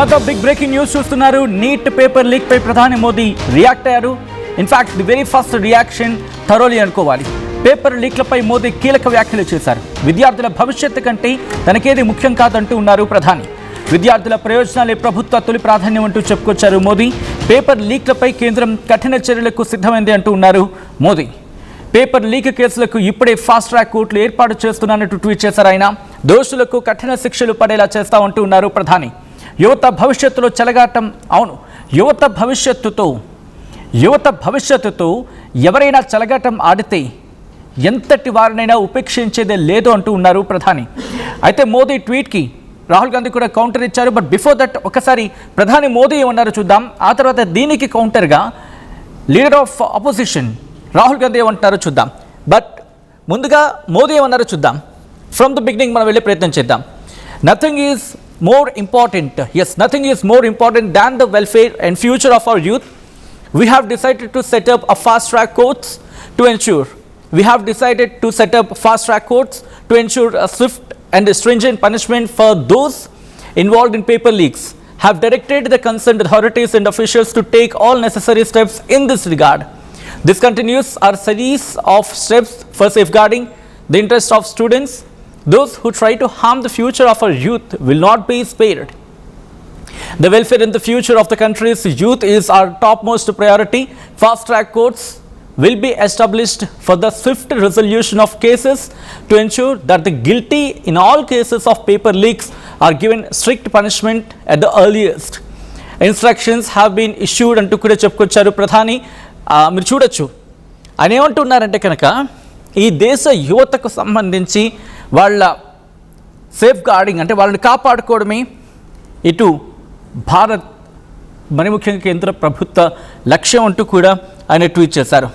తర్వాత big breaking news చూస్తున్నారు. Neat paper leak పై ప్రధాని మోదీ రియాక్ట్ అయ్యారు. In fact the very first reaction thoroughly అనుకోవాలి. పేపర్ లీక్లపై మోదీ కీలక వ్యాఖ్యలు చేశారు. విద్యార్థుల భవిష్యత్తు కంటే తనకేది ముఖ్యం కాదంటూ ఉన్నారు ప్రధాని. విద్యార్థుల ప్రయోజనాలే ప్రభుత్వ తొలి ప్రాధాన్యం అంటూ చెప్పుకొచ్చారు మోదీ. పేపర్ లీక్లపై కేంద్రం కఠిన చర్యలకు సిద్ధమైంది అంటూ ఉన్నారు మోదీ. పేపర్ లీక్ కేసులకు ఇప్పుడే ఫాస్ట్ ట్రాక్ కోర్టులు ఏర్పాటు చేస్తున్నానంటూ ట్వీట్ చేశారు ఆయన. దోషులకు కఠిన శిక్షలు పడేలా చేస్తామంటూ ఉన్నారు ప్రధాని. యువత భవిష్యత్తులో చెలగాటం, అవును, యువత భవిష్యత్తుతో ఎవరైనా చెలగాటం ఆడితే ఎంతటి వారినైనా ఉపేక్షించేదే లేదు అంటూ ఉన్నారు ప్రధాని. అయితే మోదీ ట్వీట్కి రాహుల్ గాంధీ కూడా కౌంటర్ ఇచ్చారు. బట్ బిఫోర్ దట్ ఒకసారి ప్రధాని మోదీ ఏమన్నారో చూద్దాం. ఆ తర్వాత దీనికి కౌంటర్గా leader of opposition Rahul Gandhi ఏమంటారో చూద్దాం. బట్ ముందుగా మోదీ ఏమన్నారో చూద్దాం. ఫ్రమ్ ద బిగినింగ్ మనం వెళ్ళే ప్రయత్నం చేద్దాం. Nothing is more important, yes, nothing is more important than the welfare and future of our youth. We have decided to set up a fast track courts to ensure a swift and stringent punishment for those involved in paper leaks. Have directed the concerned authorities and officials to take all necessary steps in this regard. This continues our series of steps for safeguarding the interest of students. Those who try to harm the future of our youth will not be spared. The welfare and the future of the country's youth is our topmost priority. Fast track courts will be established for the swift resolution of cases to ensure that the guilty in all cases of paper leaks are given strict punishment at the earliest. Instructions have been issued అంటూ కూడా చెప్పుకొచ్చారు ప్రధాని. మీరు చూడొచ్చు ఆయన ఏమంటున్నారంటే కనుక ఈ దేశ యువతకు సంబంధించి వాళ్ళ సేఫ్ గార్డింగ్ అంటే వాళ్ళని కాపాడుకోవడమే ఇటు భారత్ మరి ముఖ్యంగా కేంద్ర ప్రభుత్వ లక్ష్యం అంటూ కూడా ఆయన ట్వీట్ చేశారు.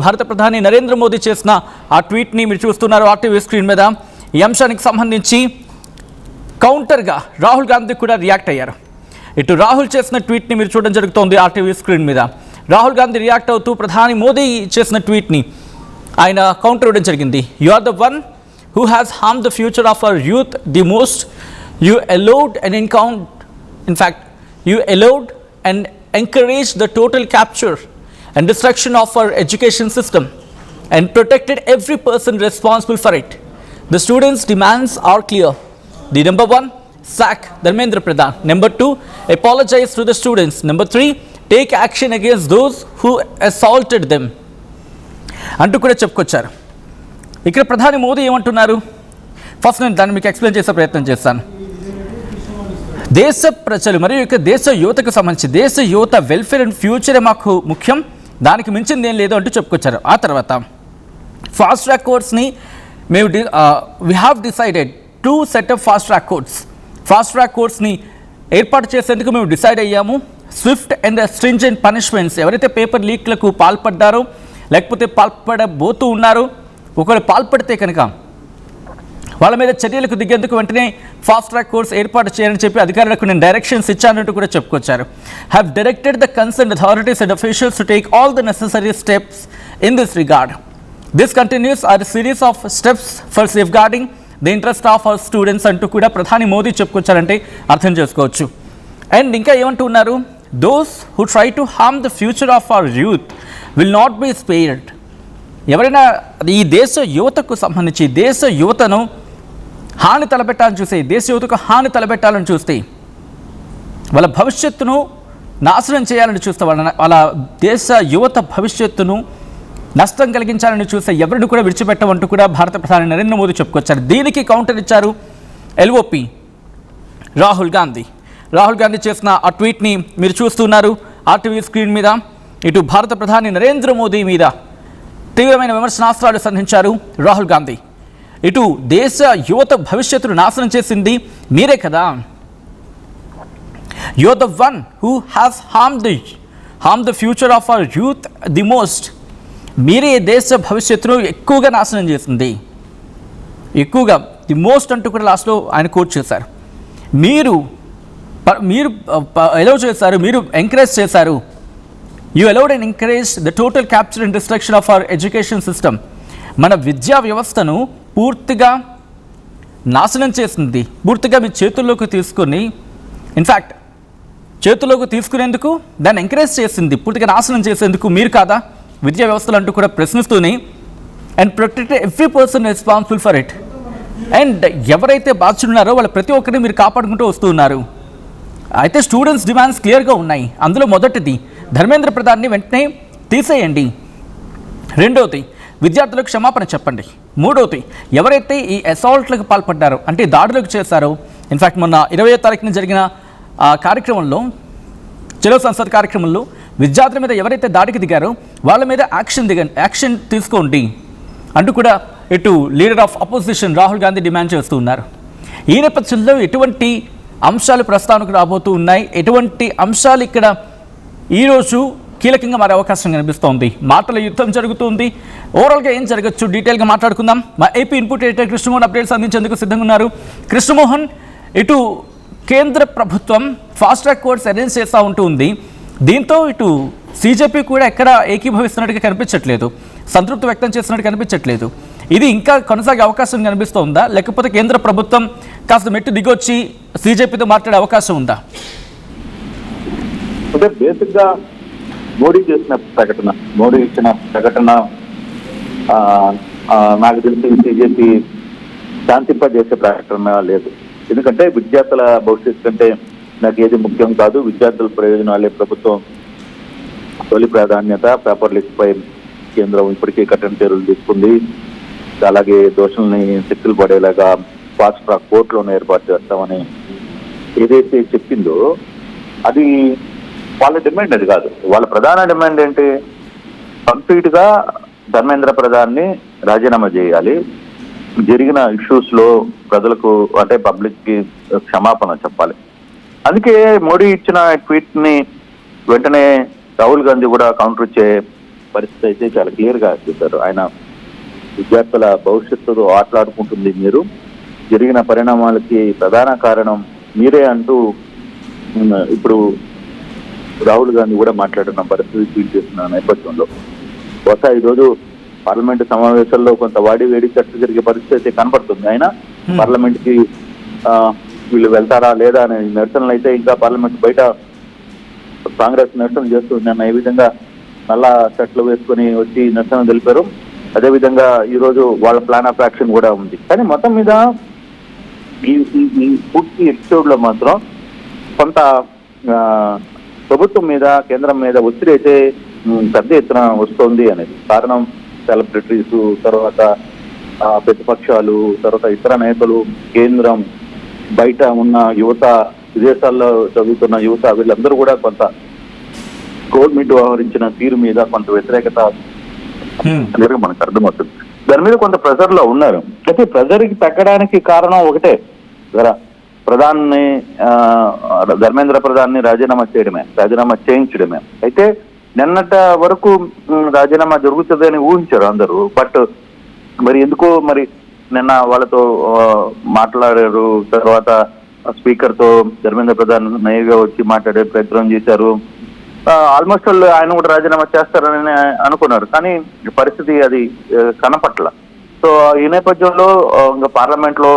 భారత ప్రధాని నరేంద్ర మోదీ చేసిన ఆ ట్వీట్ని మీరు చూస్తున్నారు ఆర్టీవీ స్క్రీన్ మీద. ఈ అంశానికి సంబంధించి కౌంటర్గా రాహుల్ గాంధీ కూడా రియాక్ట్ అయ్యారు. ఇటు రాహుల్ చేసిన ట్వీట్ని మీరు చూడడం జరుగుతోంది ఆర్టీవీ స్క్రీన్ మీద. రాహుల్ గాంధీ రియాక్ట్ అవుతూ ప్రధాని మోదీ చేసిన ట్వీట్ని ఆయన కౌంటర్ ఇవ్వడం జరిగింది. You are the one who has harmed the future of our youth the most. You allowed and encouraged the total capture and destruction of our education system and protected every person responsible for it. The students' demands are clear. The number 1, sack Dharmendra Pradhan. Number 2, apologize to the students. Number 3, take action against those who assaulted them. అంటూ కూడా చెప్పుకొచ్చారు. ఇక్కడ ప్రధాని మోదీ ఏమంటున్నారు, first నేను దాన్ని మీకు explain చేసే ప్రయత్నం చేస్తాను. దేశ ప్రజలు మరియు ఇక దేశ యువతకు సంబంధించి దేశ యువత వెల్ఫేర్ అండ్ ఫ్యూచరే మాకు ముఖ్యం, దానికి మించింది ఏం లేదు అంటూ చెప్పుకొచ్చారు. ఆ తర్వాత ఫాస్ట్ ట్రాక్ కోర్ట్స్ని మేము we have decided to set up fast track కోర్ట్స్ని ఏర్పాటు చేసేందుకు మేము డిసైడ్ అయ్యాము. స్విఫ్ట్ అండ్ స్ట్రింజెంట్ పనిష్మెంట్స్, ఎవరైతే పేపర్ లీక్లకు పాల్పడ్డారో లేకపోతే పాల్పడబోతూ ఉన్నారో, ఒకవేళ పాల్పడితే కనుక వాళ్ళ మీద చర్యలకు దిగేందుకు వెంటనే ఫాస్ట్ ట్రాక్ కోర్స్ ఏర్పాటు చేయాలని చెప్పి అధికారులకు నేను డైరెక్షన్స్ ఇచ్చానంటూ కూడా చెప్పుకొచ్చారు. Have directed the concerned authorities and officials to take all the necessary steps in this regard. This continues our series of steps for safeguarding the interest of our students అంటూ కూడా ప్రధాని మోదీ చెప్పుకొచ్చారంటే అర్థం చేసుకోవచ్చు. And ఇంకా ఏమంటున్నారు, those who try to harm the future of our youth will not be spared. ఎవరైనా ఈ దేశ యువతకు సంబంధించి దేశ యువతను హాని తలపెట్టాలని చూస్తే, దేశ యువతకు హాని తలపెట్టాలని చూస్తే, వాళ్ళ భవిష్యత్తును నాశనం చేయాలని చూస్తే, వాళ్ళ దేశ యువత భవిష్యత్తును నష్టం కలిగించాలని చూస్తే ఎవరిని కూడా విడిచిపెట్టమంటూ కూడా భారత ప్రధాని నరేంద్ర మోదీ చెప్పుకొచ్చారు. దీనికి కౌంటర్ ఇచ్చారు ఎల్ఓపి రాహుల్ గాంధీ చేసిన ఆ ట్వీట్ని మీరు చూస్తున్నారు ఆర్టీవీ స్క్రీన్ మీద. ఇటు భారత ప్రధాని నరేంద్ర మోదీ మీద తీవ్రమైన విమర్శనాస్త్రాలు సంధించారు రాహుల్ గాంధీ. ఇటు దేశ యువత భవిష్యత్తును నాశనం చేసింది మీరే కదా, you are the one who has harm the future of our youth the most. మీరే దేశ భవిష్యత్తును ఎక్కువగా నాశనం చేసింది, ఎక్కువగా ది మోస్ట్ అంటూ కూడా లాస్ట్లో ఆయన కోట్ చేశారు. మీరు ఎలవ్ చేశారు, మీరు ఎంకరేజ్ చేశారు. You allowed and encouraged the total capture and destruction of our education system. మన విద్యా వ్యవస్థను పూర్తిగా నాశనం చేసింది, పూర్తిగా మీ చేతుల్లోకి తీసుకొని ఇన్ఫ్యాక్ట్ చేతుల్లోకి తీసుకునేందుకు దాన్ని ఎంకరేజ్ చేసింది, పూర్తిగా నాశనం చేసేందుకు మీరు కాదా విద్యా వ్యవస్థలు అంటూ కూడా ప్రశ్నిస్తూనే and protect every person responsible for it. And ఎవరైతే బాధ్యులున్నారో వాళ్ళ ప్రతి ఒక్కరిని మీరు కాపాడుకుంటూ వస్తూ ఉన్నారు. అయితే స్టూడెంట్స్ డిమాండ్స్ క్లియర్గా ఉన్నాయి. అందులో మొదటిది ధర్మేంద్ర ప్రధాన్ని వెంటనే తీసేయండి. రెండవది విద్యార్థులకు క్షమాపణ చెప్పండి. మూడవది ఎవరైతే ఈ అసాల్ట్లకు పాల్పడ్డారో అంటే దాడులకు చేశారో, ఇన్ఫ్యాక్ట్ మొన్న 20వ తారీఖున జరిగిన కార్యక్రమంలో చలో సంసద్ కార్యక్రమంలో విద్యార్థుల మీద ఎవరైతే దాడికి దిగారో వాళ్ళ మీద యాక్షన్ తీసుకోండి అంటూ కూడా ఇటు leader of opposition Rahul Gandhi demand చేస్తూ ఉన్నారు. ఈ నేపథ్యంలో ఎటువంటి అంశాలు ప్రస్తావనకు రాబోతూ ఉన్నాయి, ఎటువంటి అంశాలు ఇక్కడ ఈరోజు కీలకంగా మారే అవకాశం కనిపిస్తోంది. మాటల యుద్ధం జరుగుతుంది. ఓవరాల్గా ఏం జరగచ్చు డీటెయిల్గా మాట్లాడుకుందాం. మా AP input editor Krishnamohan updates అందించేందుకు సిద్ధంగా ఉన్నారు. కృష్ణమోహన్, ఇటు కేంద్ర ప్రభుత్వం ఫాస్ట్ ట్రాక్ కోర్ట్స్ అరేంజ్ చేస్తూ ఉంటుంది. దీంతో ఇటు సీజేపీ కూడా ఎక్కడ ఏకీభవిస్తున్నట్టుగా కనిపించట్లేదు, సంతృప్తి వ్యక్తం చేస్తున్నట్టు కనిపించట్లేదు. ఇది ఇంకా కొనసాగే అవకాశం కనిపిస్తోందా, లేకపోతే కేంద్ర ప్రభుత్వం కాస్త మెట్టు దిగొచ్చి సీజేపీతో మాట్లాడే అవకాశం ఉందా? అంటే బేసిక్గా మోడీ ఇచ్చిన ప్రకటన నాకు తెలిసి సీజేపీ శాంతింపజేసే ప్రకటన లేదు. ఎందుకంటే విద్యార్థుల భవిష్యత్తు కంటే నాకు ఏది ముఖ్యం కాదు, విద్యార్థుల ప్రయోజనాలే ప్రభుత్వం తొలి ప్రాధాన్యత. పేపర్ లీక్ పై కేంద్రం ఇప్పటికే కఠిన చర్యలు తీసుకుంది. అలాగే దోషుల్ని శిక్షలు పడేలాగా ఫాస్ట్ ట్రాక్ కోర్టులను ఏర్పాటు చేస్తామని ఏదైతే చెప్పిందో అది వాళ్ళ డిమాండ్ అది కాదు. వాళ్ళ ప్రధాన డిమాండ్ ఏంటి? కంప్లీట్ గా ధర్మేంద్ర ప్రధాన్ని రాజీనామా చేయాలి, జరిగిన ఇష్యూస్ లో ప్రజలకు అంటే పబ్లిక్ కి క్షమాపణ చెప్పాలి. అందుకే మోడీ ఇచ్చిన ట్వీట్ ని వెంటనే రాహుల్ గాంధీ కూడా కౌంటర్ ఇచ్చే పరిస్థితి అయితే చాలా క్లియర్ గా చూశారు. ఆయన విద్యార్థుల భవిష్యత్తుతో ఆటలాడుకుంటుంది మీరు, జరిగిన పరిణామాలకి ప్రధాన కారణం మీరే అంటూ ఇప్పుడు రాహుల్ గాంధీ కూడా మాట్లాడుతున్న పరిస్థితి ట్వీట్ చేస్తున్న నేపథ్యంలో బహుశా ఈరోజు పార్లమెంట్ సమావేశాల్లో కొంత వాడి వేడి చర్చ జరిగే పరిస్థితి కనపడుతుంది. అయినా పార్లమెంట్ కి వీళ్ళు వెళ్తారా లేదా అనే నిరసనలు అయితే ఇంకా పార్లమెంట్ బయట కాంగ్రెస్ నిరసన చేస్తుంది అన్న ఈ విధంగా నల్ల షర్ట్లు వేసుకొని వచ్చి నిరసన తెలిపారు. అదేవిధంగా ఈ రోజు వాళ్ళ ప్లాన్ ఆఫ్ యాక్షన్ కూడా ఉంది. కానీ మొత్తం మీద ఈ పూర్తి ఎపిసోడ్ లో మాత్రం కొంత ప్రభుత్వం మీద కేంద్రం మీద ఒత్తిడి అయితే పెద్ద ఎత్తున వస్తోంది అనేది కారణం. సెలబ్రిటీస్, తర్వాత ప్రతిపక్షాలు, తర్వాత ఇతర నేతలు, కేంద్రం, బయట ఉన్న యువత, విదేశాల్లో చదువుతున్న యువత వీళ్ళందరూ కూడా కొంత గవర్నమెంట్ వ్యవహరించిన తీరు మీద కొంత వ్యతిరేకత అనేది మనకు అర్థమవుతుంది. దాని మీద కొంత ప్రెజర్ లో ఉన్నారు. అయితే ప్రెజర్కి తగ్గడానికి కారణం ఒకటే, ప్రధాన్ని ధర్మేంద్ర ప్రధాన్ని రాజీనామా చేయించడమే. అయితే నిన్నట వరకు రాజీనామా జరుగుతుందని ఊహించారు అందరూ. బట్ మరి ఎందుకో మరి నిన్న వాళ్ళతో మాట్లాడారు, తర్వాత స్పీకర్ తో ధర్మేంద్ర ప్రధాన్ నయ్యగా వచ్చి మాట్లాడే ప్రయత్నం చేశారు. ఆల్మోస్ట్ వాళ్ళు ఆయన కూడా రాజీనామా చేస్తారని అనుకున్నారు, కానీ పరిస్థితి అది కనపట్ల. సో ఈ నేపథ్యంలో ఇంకా పార్లమెంట్ లో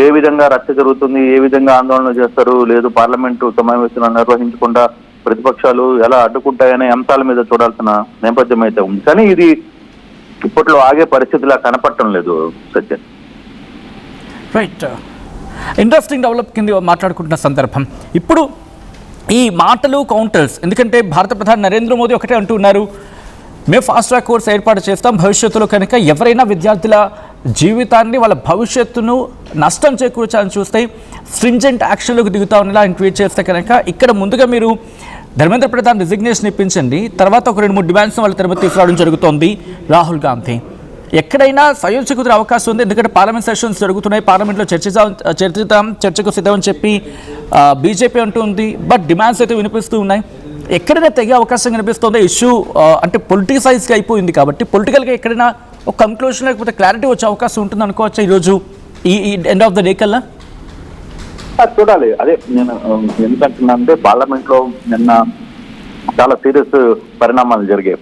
ఏ విధంగా రచ్చ జరుగుతుంది, ఏ విధంగా ఆందోళన చేస్తారు, లేదు పార్లమెంటు సమావేశాలను నిర్వహించకుండా ప్రతిపక్షాలు ఎలా అడ్డుకుంటాయనే అంశాల మీద చూడాల్సిన నేపథ్యం అయితే ఉంది. కానీ ఇది ఇప్పట్లో ఆగే పరిస్థితిలా కనపడటం లేదు. సత్యం రైట్, ఇంట్రెస్టింగ్ డెవలప్ కింద మాట్లాడుకుంటున్న సందర్భం ఇప్పుడు ఈ మాటలు కౌంటర్స్. ఎందుకంటే భారత ప్రధాని నరేంద్ర మోదీ ఒకటే అంటున్నారు, మేము ఫాస్ట్ ట్రాక్ కోర్స్ ఏర్పాటు చేస్తాం, భవిష్యత్తులో కనుక ఎవరైనా విద్యార్థుల జీవితాన్ని వాళ్ళ భవిష్యత్తును నష్టం చేకూర్చాలని చూస్తే స్ట్రింజెంట్ యాక్షన్లోకి దిగుతామని ఆయన ట్వీట్ చేస్తే కనుక ఇక్కడ ముందుగా మీరు ధర్మేంద్ర ప్రధాన్ రిజిగ్నేషన్ ఇప్పించండి, తర్వాత ఒక 2-3 డిమాండ్స్ వాళ్ళ తిరుపతి తీసుకురావడం జరుగుతోంది రాహుల్ గాంధీ. ఎక్కడైనా సయోధ్య కుదిరే అవకాశం ఉంది, ఎందుకంటే పార్లమెంట్ సెషన్స్ జరుగుతున్నాయి, పార్లమెంట్లో చర్చకు సిద్ధమని చెప్పి బీజేపీ అంటుంది. బట్ డిమాండ్స్ అయితే వినిపిస్తూ ఉన్నాయి. ఎక్కడైనా తెగే అవకాశం కనిపిస్తుంది. ఇష్యూ అంటే పొలిటిసైజ్గా అయిపోయింది కాబట్టి పొలిటికల్గా ఎక్కడైనా ఒక కంక్లూషన్ లేకపోతే క్లారిటీ వచ్చే అవకాశం ఉంటుంది అనుకోవచ్చు ఈరోజు ఈ ఎండ్ ఆఫ్ ద డే కల్లా. చూడాలి. అదే నేను ఎందుకంటున్నా అంటే పార్లమెంట్ లో నిన్న చాలా సీరియస్ పరిణామాలు జరిగాయి.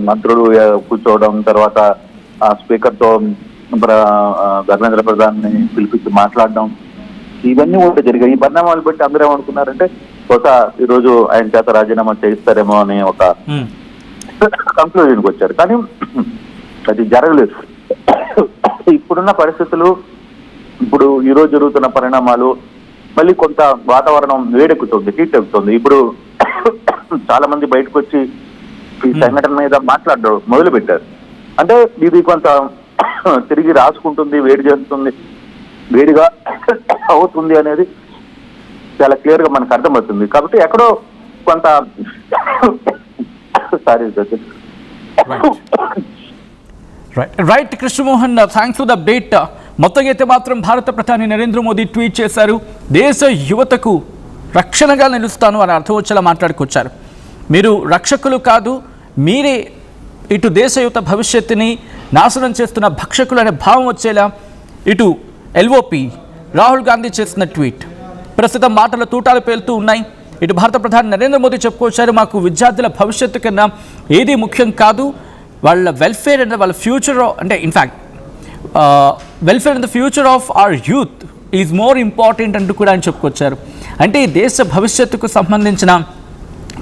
మంత్రులు కూర్చోవడం, తర్వాత స్పీకర్ తో ధర్మేంద్ర ప్రధాన్ ని పిలిపించి మాట్లాడడం, ఇవన్నీ కూడా జరిగాయి. ఈ పరిణామాలు బట్టి అందరూ ఏమనుకున్నారంటే బహుశా ఈరోజు ఆయన చేత రాజీనామా చేయిస్తారేమో అని ఒక కంక్లూజన్కి వచ్చారు. కానీ అది జరగలేదు. ఇప్పుడున్న పరిస్థితులు, ఇప్పుడు ఈరోజు జరుగుతున్న పరిణామాలు, మళ్ళీ కొంత వాతావరణం వేడెక్కుతుంది, హీట్ ఎక్కుతుంది. ఇప్పుడు చాలా మంది బయటకు వచ్చి ఈ సంఘటన మీద మాట్లాడడం మొదలు పెట్టారు. అంటే ఇది కొంత తిరిగి రాసుకుంటుంది, వేడి చేస్తుంది, వేడిగా అవుతుంది అనేది చాలా క్లియర్ గా మనకు అర్థమవుతుంది. కాబట్టి ఎక్కడో కొంత sorry right Krishnamohan, thanks for the update. మొత్తం అయితే మాత్రం భారత ప్రధాని నరేంద్ర మోదీ ట్వీట్ చేశారు, దేశ యువతకు రక్షణగా నిలుస్తాను అని అర్థం వచ్చేలా మాట్లాడుకొచ్చారు. మీరు రక్షకులు కాదు, మీరే ఇటు దేశ యువత భవిష్యత్తుని నాశనం చేస్తున్న భక్షకులు అనే భావం వచ్చేలా ఇటు ఎల్ఓపి రాహుల్ గాంధీ చేసిన ట్వీట్. ప్రస్తుతం మాటల తూటాలు పేలుతూ ఉన్నాయి. ఇటు భారత ప్రధాని నరేంద్ర మోదీ చెప్పుకొచ్చారు, మాకు విద్యార్థుల భవిష్యత్తు కన్నా ఏది ముఖ్యం కాదు, వాళ్ళ వెల్ఫేర్ అండ్ వాళ్ళ ఫ్యూచర్, అంటే in fact welfare and the future of our youth is more important అంటూ కూడా ఆయన చెప్పుకొచ్చారు. అంటే ఈ దేశ భవిష్యత్తుకు సంబంధించిన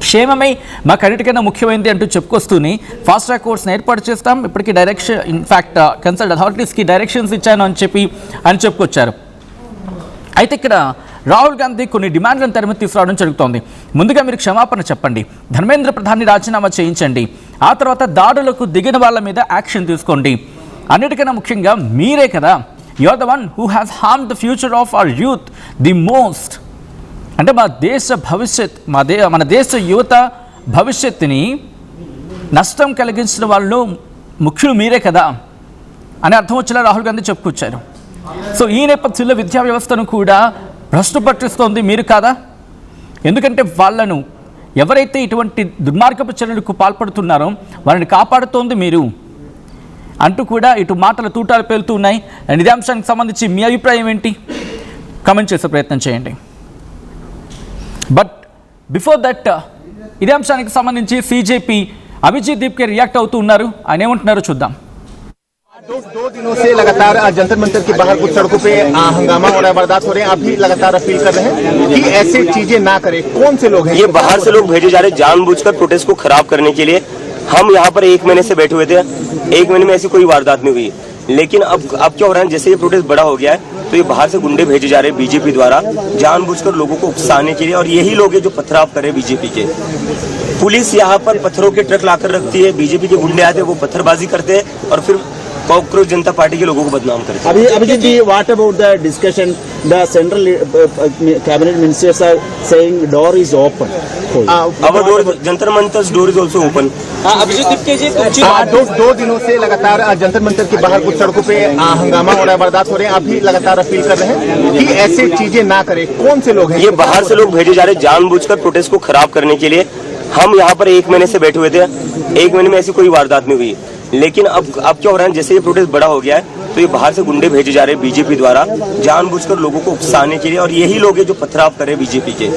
క్షేమమే మాకు అన్నిటికన్నా ముఖ్యమైనది అంటూ చెప్పుకొస్తూనే ఫాస్ట్ ట్రాక్ కోర్స్ని ఏర్పాటు చేస్తాం, ఇప్పటికీ డైరెక్షన్ ఇన్ఫ్యాక్ట్ కన్సల్ట్ అథారిటీస్కి డైరెక్షన్స్ ఇచ్చాను అని చెప్పి ఆయన చెప్పుకొచ్చారు. అయితే ఇక్కడ రాహుల్ గాంధీ కొన్ని డిమాండ్లను తెరమి తీసుకురావడం జరుగుతోంది. ముందుగా మీరు క్షమాపణ చెప్పండి, ధర్మేంద్ర ప్రధాన్ని రాజీనామా చేయించండి, ఆ తర్వాత దాడులకు దిగిన వాళ్ళ మీద యాక్షన్ తీసుకోండి, అన్నిటికన్నా ముఖ్యంగా మీరే కదా, you are the one who has harm the future of our youth the most. అంటే మా దేశ భవిష్యత్, మన దేశ యువత భవిష్యత్తుని నష్టం కలిగించిన వాళ్ళు ముఖ్యులు మీరే కదా అని అర్థం వచ్చేలా రాహుల్ గాంధీ చెప్పుకొచ్చారు. సో ఈ నేపథ్యంలో విద్యా వ్యవస్థను కూడా భ్రష్టు పట్టిస్తోంది మీరు కాదా? ఎందుకంటే వాళ్ళను ఎవరైతే ఇటువంటి దుర్మార్గపు చర్యలకు పాల్పడుతున్నారో వారిని కాపాడుతోంది మీరు అంటూ కూడా ఇటు మాటల తూటాలు పేలుతూ ఉన్నాయి. అండ్ ఇదే అంశానికి సంబంధించి మీ అభిప్రాయం ఏంటి? కమెంట్ చేసే ప్రయత్నం చేయండి. బట్ బిఫోర్ దట్, ఇదే అంశానికి సంబంధించి సిజేపీ అభిజిత్ దీప్కే రియాక్ట్ అవుతూ ఉన్నారు. ఆయన ఏమంటున్నారో చూద్దాం. दो दिनों से लगातार जंतर मंतर के बाहर कुछ सड़कों पे हंगामा हो रहा है, बर्दाश्त हो रहे हैं। आप भी लगातार अपील कर रहे हैं कि ऐसे चीजें ना करें। कौन से लोग हैं? ये बाहर से लोग भेजे जा रहे हैं जानबूझकर प्रोटेस्ट को खराब करने के लिए। हम यहाँ पर 1 महीने से बैठे हुए थे, 1 महीने में ऐसी कोई वारदात नहीं हुई, लेकिन अब क्या हो रहा है, जैसे ये प्रोटेस्ट बड़ा हो गया है तो ये बाहर से गुंडे भेजे जा रहे हैं बीजेपी द्वारा जानबूझकर लोगों को उकसाने के लिए, और यही लोग हैं जो पथराव कर रहे हैं बीजेपी के। पुलिस यहाँ पर पत्थरों के ट्रक लाकर रखती है, बीजेपी के गुंडे आते हैं, वो पत्थरबाजी करते हैं और फिर कॉकरोच जनता पार्टी के लोगों को बदनाम करते हैं। Abhijit ji, what about the discussion? The central cabinet ministers are saying door is open. Our door, Jantar Mantar door is also open. Abhijit ji, दो दिनों से लगातार जंतर मंतर के बाहर कुछ सड़कों पे हंगामा हो रहा है, बर्दाश्त हो रहे हैं। आप भी लगातार अपील कर रहे हैं कि ऐसे चीजें ना करें। कौन से लोग हैं? ये बाहर से लोग भेजे जा रहे हैं जानबूझकर प्रोटेस्ट को खराब करने के लिए। हम यहाँ पर 1 महीने से बैठे हुए थे, 1 महीने में ऐसी कोई वारदात नहीं हुई, लेकिन अब क्या हो रहा है, जैसे ये प्रोटेस्ट बड़ा हो गया है तो ये बाहर से गुंडे भेजे जा रहे हैं बीजेपी द्वारा जानबूझकर लोगों को उकसाने के लिए, और यही लोग हैं जो पथराव कर रहे हैं बीजेपी के।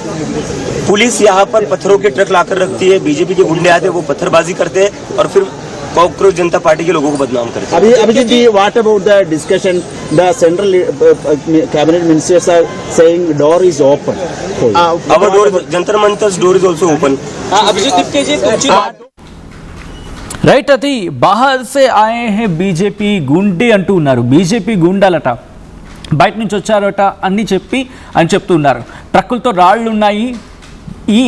पुलिस यहाँ पर पत्थरों के ट्रक लाकर रखती है, बीजेपी के गुंडे आते हैं, वो पत्थरबाजी करते हैं और फिर कॉकरोच जनता पार्टी के लोगों को बदनाम करते हैं। Abhijit ji, what about the discussion? The central cabinet ministers are saying door is open. Our door, Jantar Mantar door is also open. Right, అది బాహర్ సే ఆయే హే బీజేపీ గుండీ అంటూ ఉన్నారు. బీజేపీ గుండాలట, బయట నుంచి వచ్చారట అని చెప్పి అని చెప్తూ ఉన్నారు. ట్రక్కులతో రాళ్ళు ఉన్నాయి,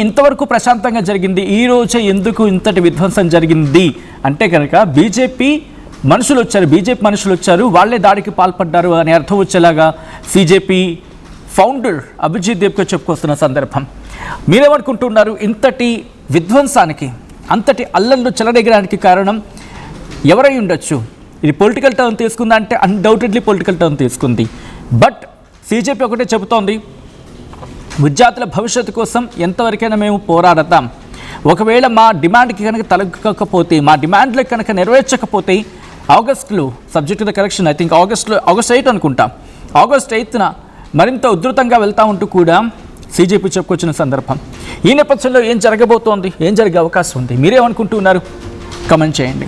ఇంతవరకు ప్రశాంతంగా జరిగింది, ఈ రోజే ఎందుకు ఇంతటి విధ్వంసం జరిగింది అంటే కనుక బీజేపీ మనుషులు వచ్చారు, వాళ్ళే దాడికి పాల్పడ్డారు అని అర్థం వచ్చేలాగా సిజేపీ ఫౌండర్ అభిజిత్ దీప్కే చెప్పుకొస్తున్న సందర్భం. మీరేమనుకుంటున్నారు? ఇంతటి విధ్వంసానికి, అంతటి అల్లర్లు చెలరేగడానికి కారణం ఎవరై ఉండొచ్చు? ఇది పొలిటికల్ టర్న్ తీసుకుందా అంటే అన్డౌటెడ్లీ పొలిటికల్ టర్న్ తీసుకుంది. బట్ సిజేపీ ఒకటే చెబుతోంది, విద్యార్థుల భవిష్యత్తు కోసం ఎంతవరకైనా మేము పోరాడతాం, ఒకవేళ మా డిమాండ్కి కనుక తలగకపోతే, మా డిమాండ్లకు కనుక నెరవేర్చకపోతే ఆగస్టులో, subject to the correction, I think August 8 అనుకుంటా, ఆగస్ట్ 8న మరింత ఉధృతంగా వెళ్తా ఉంటూ కూడా సిజేపీ చెప్పుకొచ్చిన సందర్భం. ఈ నేపథ్యంలో ఏం జరగబోతోంది, ఏం జరిగే అవకాశం ఉంది, మీరేమనుకుంటున్నారు? కమెంట్ చేయండి.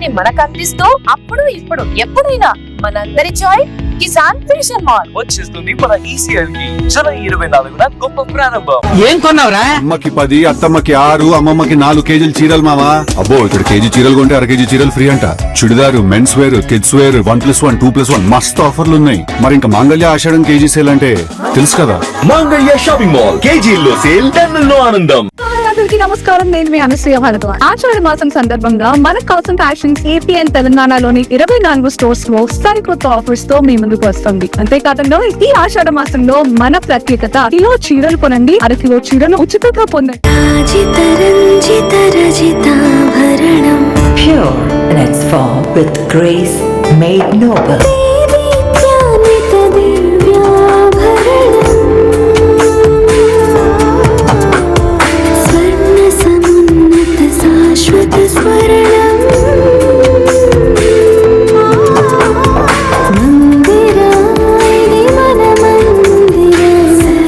ని మనకు అందిస్తూ అప్పుడు ఇప్పుడు ఎప్పుడైనా మనందరి చాయ్ కిసాన్ ఫిషన్ మాల్ వచ్చేస్తుంది మన ఈసీఎల్ కి జూలై 24న గొప్ప ప్రారంభం. ఏం కొన్నావురా? అమ్మకి 10, అత్తమ్మకి 6, అమ్మమ్మకి 4 కేజీలు చీరలు మావా. అబ్బో ఇక్కడ కేజీ చీరలు కొంటే 1/2 కేజీ చీరలు ఫ్రీ అంట. Churidar, men's wear, kids wear 1+1, 2+1 మస్తు ఆఫర్లు ఉన్నాయి. మరి ఇంకా మాంగళ్య ఆషాఢం కేజీ సేల్ అంటే తెలుసు కదా. మాంగళ్య షాపింగ్ మాల్ కేజీల్లో సేల్, టన్నుల్లో ఆనందం. అందరికీ నమస్కారం, నేను మీ అనసూయ భారద్వాజ్. ఆషాఢ మాసం సందర్భంగా మన కాసన్ ఫ్యాషన్స్ ఏపీ అండ్ తెలంగాణలోని 24 స్టోర్స్ లో సరికొత్త ఆఫర్స్ తో మీ ముందుకు వస్తుంది. అంతేకాదంలో ఈ ఆషాఢ మాసంలో మన ప్రత్యేకత, కిలో చీరలు కొనండి, 1/2 కిలో చీరను ఉచితంగా పొందండి. Pure in its form with grace made noble.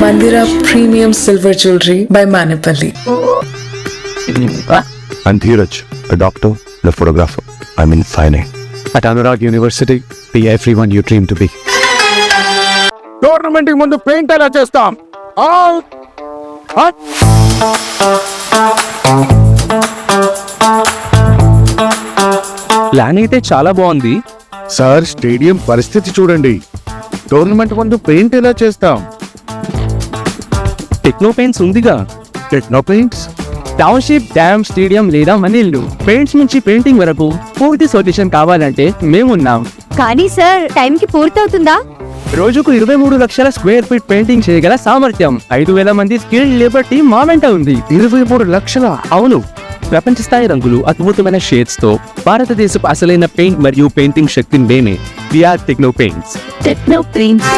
Mandira Premium Silver Jewelry by Manipali. I'm Dheeraj, a doctor and a photographer. I'm in fine art. At Anurag University, be everyone you dream to be. Tournament ముందు paint ఎలా చేస్తాం? Plan అయితే చాలా బాగుంది sir, stadium పరిస్థితి చూడండి. Tournament ముందు paint ఎలా చేస్తాం? టెక్నో పెయింట్స్ ఉందిగా. Techno paints, township, dam, stadium లేదా మనీళ్లు, పెయింట్స్ నుంచి పెయింటింగ్ వరకు పూర్తి సొల్యూషన్ కావాలంటే మేమున్నాం. కానీ సార్, టైం కి పూర్తవుతుందా? రోజుకు 23 లక్షల స్క్వేర్ ఫీట్ పెయింటింగ్ చేయగల సామర్థ్యం, 5,000 మంది స్కిల్డ్ లేబర్ టీం మా వెంట ఉంది. 23 లక్షల? అవును, ప్రపంచ స్థాయి రంగులు, అద్భుతమైన షేడ్స్ తో భారతదేశపు అసలైన పెయింట్ మరియు పెయింటింగ్ శక్తిని మేమే. VR techno paints. Techno paints.